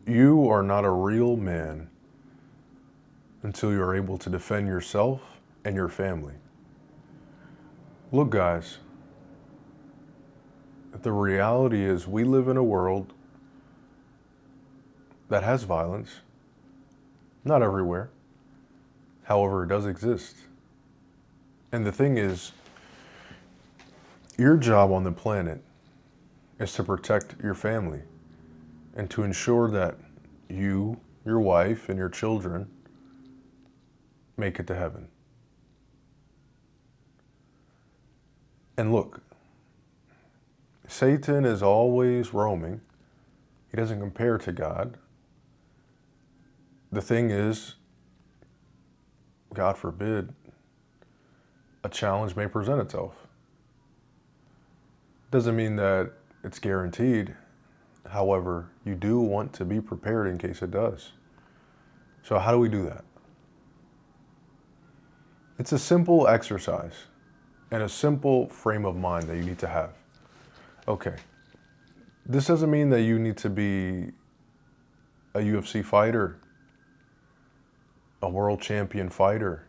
You are not a real man until you are able to defend yourself and your family. Look, guys, the reality is we live in a world that has violence. Not everywhere. However, it does exist. And the thing is, your job on the planet is to protect your family and to ensure that you, your wife, and your children make it to heaven. And look, Satan is always roaming. He doesn't compare to God. The thing is, God forbid, a challenge may present itself. Doesn't mean that it's guaranteed. However, you do want to be prepared in case it does. So how do we do that? It's a simple exercise and a simple frame of mind that you need to have. Okay, this doesn't mean that you need to be a UFC fighter, a world champion fighter,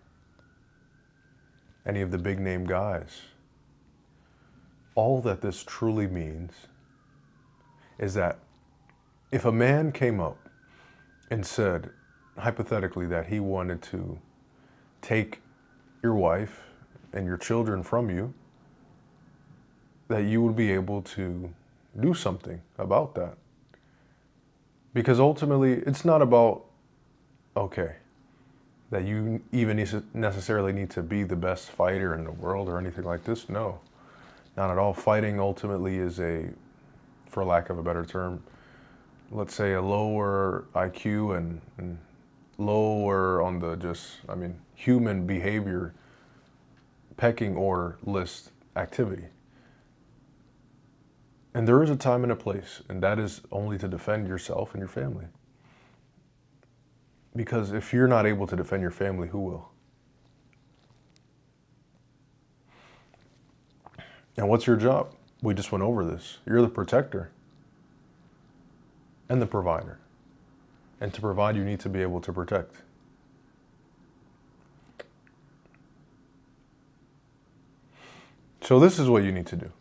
any of the big name guys. All that this truly means is that if a man came up and said, hypothetically, that he wanted to take your wife and your children from you, that you would be able to do something about that. Because ultimately, it's not about, okay, that you even necessarily need to be the best fighter in the world or anything like this. No, not at all. Fighting ultimately is for lack of a better term, let's say a lower IQ and lower on the human behavior pecking order list activity. And there is a time and a place, and that is only to defend yourself and your family. Because if you're not able to defend your family, who will? And what's your job? We just went over this. You're the protector and the provider. And to provide, you need to be able to protect. So this is what you need to do.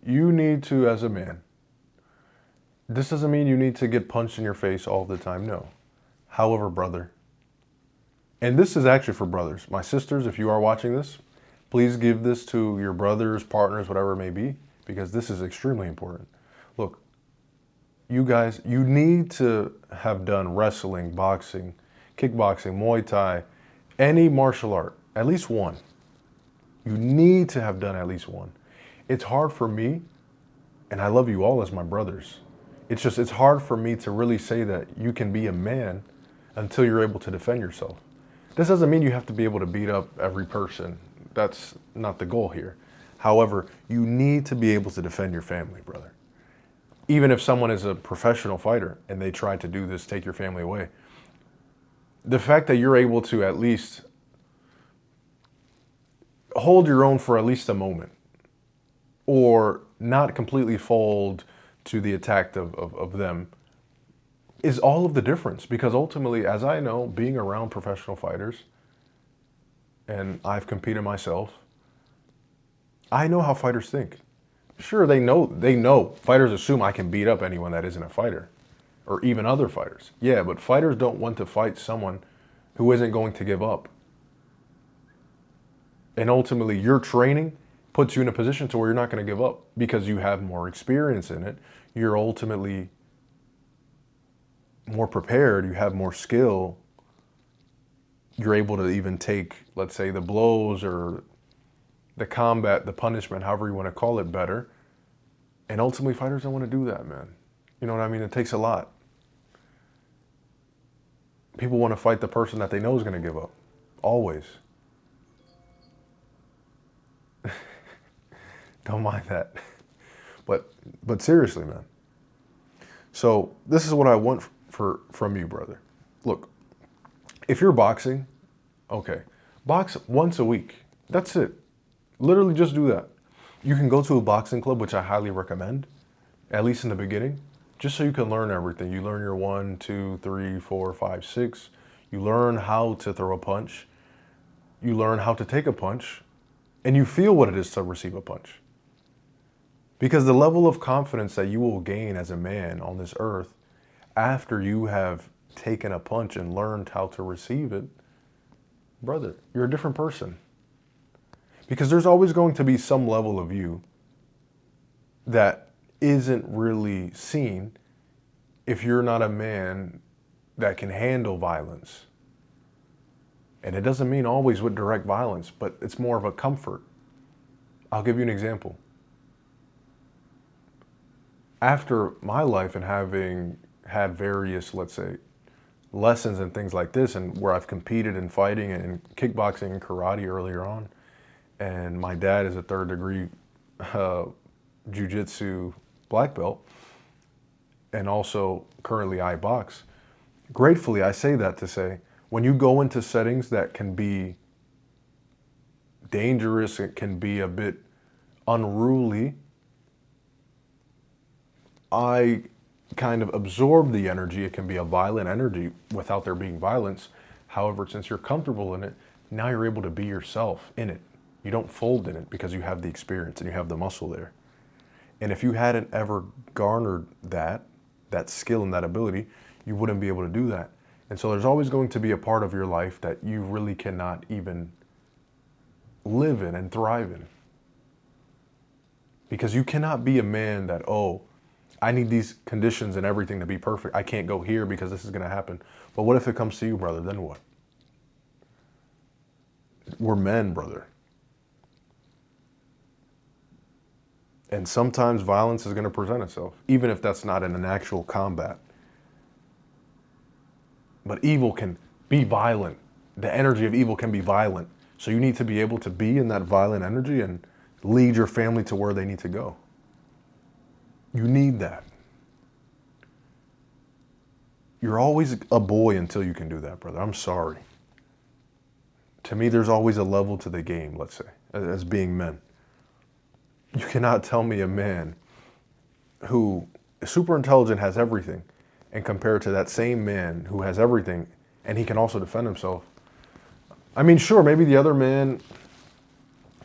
You need to, as a man, this doesn't mean you need to get punched in your face all the time, no. However, brother, and this is actually for brothers. My sisters, if you are watching this, please give this to your brothers, partners, whatever it may be, because this is extremely important. Look, you guys, you need to have done wrestling, boxing, kickboxing, Muay Thai, any martial art, at least one. You need to have done at least one. It's hard for me, and I love you all as my brothers. It's hard for me to really say that you can be a man until you're able to defend yourself. This doesn't mean you have to be able to beat up every person. That's not the goal here. However, you need to be able to defend your family, brother. Even if someone is a professional fighter and they try to do this, take your family away. The fact that you're able to at least hold your own for at least a moment, or not completely fold to the attack of them, is all of the difference. Because ultimately, as I know, being around professional fighters, and I've competed myself, I know how fighters think. Sure, they know. Fighters assume I can beat up anyone that isn't a fighter, or even other fighters. Yeah, but fighters don't want to fight someone who isn't going to give up. And ultimately, your training puts you in a position to where you're not going to give up because you have more experience in it. You're ultimately more prepared. You have more skill. You're able to even take, let's say, the blows or the combat, the punishment, however you want to call it, better. And ultimately, fighters don't want to do that, man. You know what I mean? It takes a lot. People want to fight the person that they know is going to give up. Always. Don't mind that. But seriously, man. So this is what I want from you, brother. Look, if you're boxing, okay, box once a week. That's it. Literally just do that. You can go to a boxing club, which I highly recommend, at least in the beginning. just so you can learn everything. You learn your 1, 2, 3, 4, 5, 6. You learn how to throw a punch. You learn how to take a punch. And you feel what it is to receive a punch. Because the level of confidence that you will gain as a man on this earth after you have taken a punch and learned how to receive it, brother, you're a different person. Because there's always going to be some level of you that isn't really seen if you're not a man that can handle violence. And it doesn't mean always with direct violence, but it's more of a comfort. I'll give you an example. After my life and having had various, let's say, lessons and things like this, and where I've competed in fighting and kickboxing and karate earlier on, and my dad is a 3rd degree jiu-jitsu black belt, and also currently I box. Gratefully, I say that to say, when you go into settings that can be dangerous, it can be a bit unruly, I kind of absorb the energy. It can be a violent energy without there being violence. However, since you're comfortable in it, now you're able to be yourself in it. You don't fold in it because you have the experience and you have the muscle there. And if you hadn't ever garnered that skill and that ability, you wouldn't be able to do that. And so there's always going to be a part of your life that you really cannot even live in and thrive in. Because you cannot be a man that, oh, I need these conditions and everything to be perfect. I can't go here because this is going to happen. But what if it comes to you, brother? Then what? We're men, brother. And sometimes violence is going to present itself, even if that's not in an actual combat. But evil can be violent. The energy of evil can be violent. So you need to be able to be in that violent energy and lead your family to where they need to go. You need that. You're always a boy until you can do that, brother. I'm sorry. To me, there's always a level to the game, let's say, as being men. You cannot tell me a man who is super intelligent, has everything, and compare it to that same man who has everything and he can also defend himself. I mean, sure, maybe the other man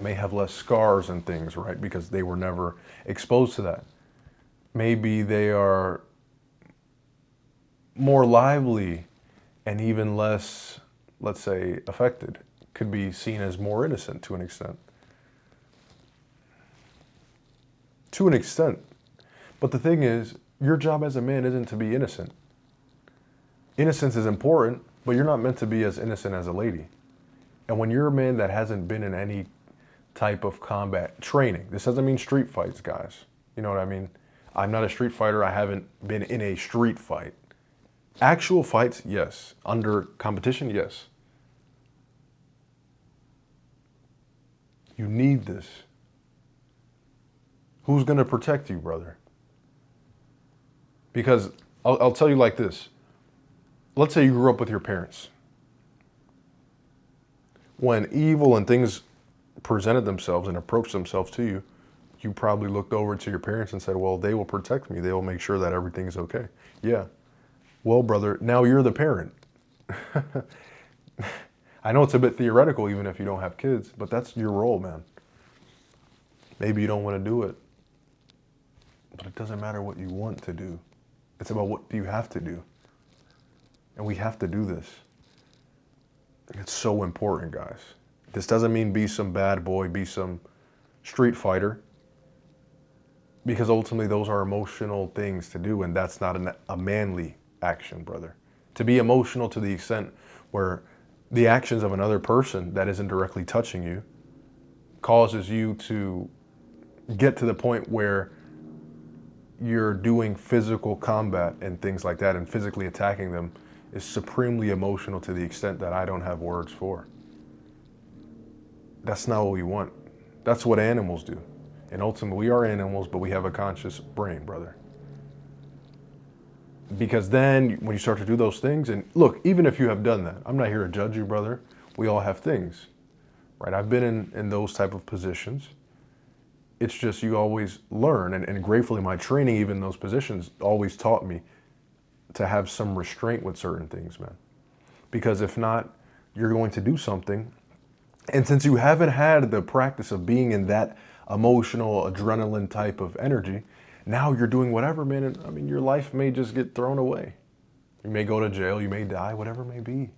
may have less scars and things, right? Because they were never exposed to that. Maybe they are more lively and even less, let's say, affected. Could be seen as more innocent to an extent. To an extent. But the thing is, your job as a man isn't to be innocent. Innocence is important, but you're not meant to be as innocent as a lady. And when you're a man that hasn't been in any type of combat training, this doesn't mean street fights, guys. You know what I mean? I'm not a street fighter. I haven't been in a street fight. Actual fights, yes. Under competition, yes. You need this. Who's going to protect you, brother? Because I'll tell you like this. Let's say you grew up with your parents. When evil and things presented themselves and approached themselves to you, you probably looked over to your parents and said, well, they will protect me. They will make sure that everything is okay. Yeah. Well, brother, now you're the parent. I know it's a bit theoretical even if you don't have kids, but that's your role, man. Maybe you don't want to do it, but it doesn't matter what you want to do. It's about what do you have to do. And we have to do this. It's so important, guys. This doesn't mean be some bad boy, be some street fighter, because ultimately those are emotional things to do, and that's not a manly action, brother. To be emotional to the extent where the actions of another person that isn't directly touching you causes you to get to the point where you're doing physical combat and things like that and physically attacking them is supremely emotional to the extent that I don't have words for. That's not what we want. That's what animals do. And ultimately, we are animals, but we have a conscious brain, brother. Because then when you start to do those things, and look, even if you have done that, I'm not here to judge you, brother. We all have things, right? I've been in those type of positions. It's just you always learn. And gratefully, my training, even in those positions, always taught me to have some restraint with certain things, man. Because if not, you're going to do something. And since you haven't had the practice of being in that emotional adrenaline type of energy, now you're doing whatever, man. And, I mean, your life may just get thrown away. You may go to jail, you may die, whatever it may be,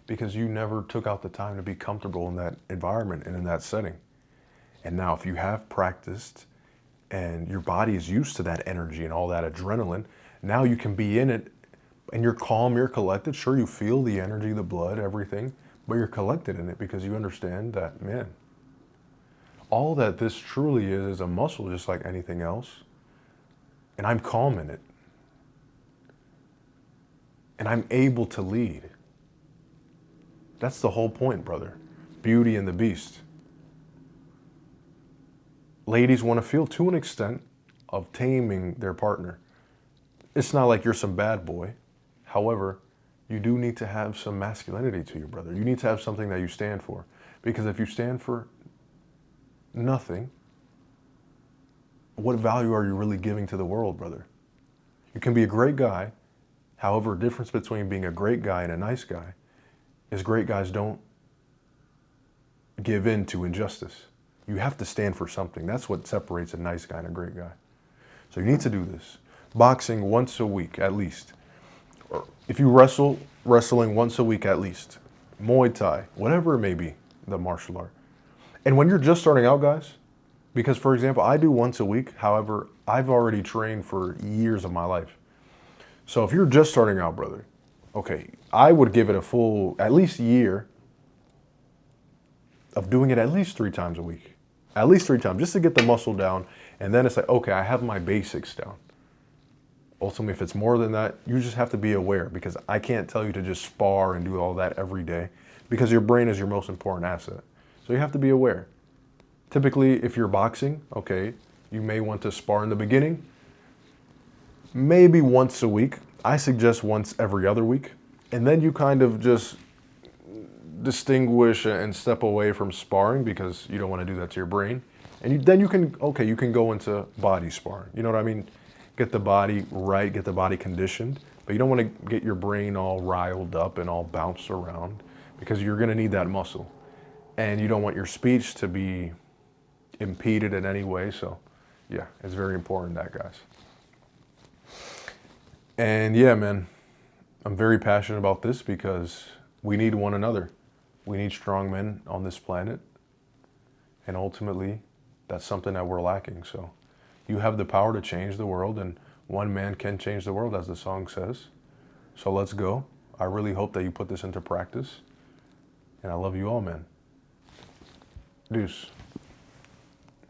because you never took out the time to be comfortable in that environment and in that setting. And now if you have practiced and your body is used to that energy and all that adrenaline, now you can be in it and you're calm, you're collected. Sure, you feel the energy, the blood, everything, but you're collected in it because you understand that, man, all that this truly is a muscle just like anything else. And I'm calm in it. And I'm able to lead. That's the whole point, brother. Beauty and the Beast. Ladies want to feel, to an extent, of taming their partner. It's not like you're some bad boy. However, you do need to have some masculinity to you, brother. You need to have something that you stand for. Because if you stand for nothing, what value are you really giving to the world, brother? You can be a great guy. However, the difference between being a great guy and a nice guy is great guys don't give in to injustice. You have to stand for something. That's what separates a nice guy and a great guy. So you need to do this. Boxing once a week at least. Or if you wrestling once a week at least. Muay Thai, whatever it may be, the martial art. And when you're just starting out, guys, because for example, I do once a week. However, I've already trained for years of my life. So if you're just starting out, brother, okay, I would give it a full, at least year of doing it at least 3 times a week. At least 3 times, just to get the muscle down. And then it's like, okay, I have my basics down. Ultimately, if it's more than that, you just have to be aware, because I can't tell you to just spar and do all that every day, because your brain is your most important asset. So you have to be aware. Typically, if you're boxing, okay, you may want to spar in the beginning, maybe once a week. I suggest once every other week. And then you kind of just distinguish and step away from sparring, because you don't want to do that to your brain. And then you can go into body sparring. You know what I mean? Get the body right, get the body conditioned. But you don't want to get your brain all riled up and all bounced around, because you're going to need that muscle. And you don't want your speech to be impeded in any way. So yeah, it's very important that, guys. And yeah, man, I'm very passionate about this because we need one another. We need strong men on this planet. And ultimately, that's something that we're lacking. So you have the power to change the world, and one man can change the world, as the song says. So let's go. I really hope that you put this into practice. And I love you all, man. Deuce.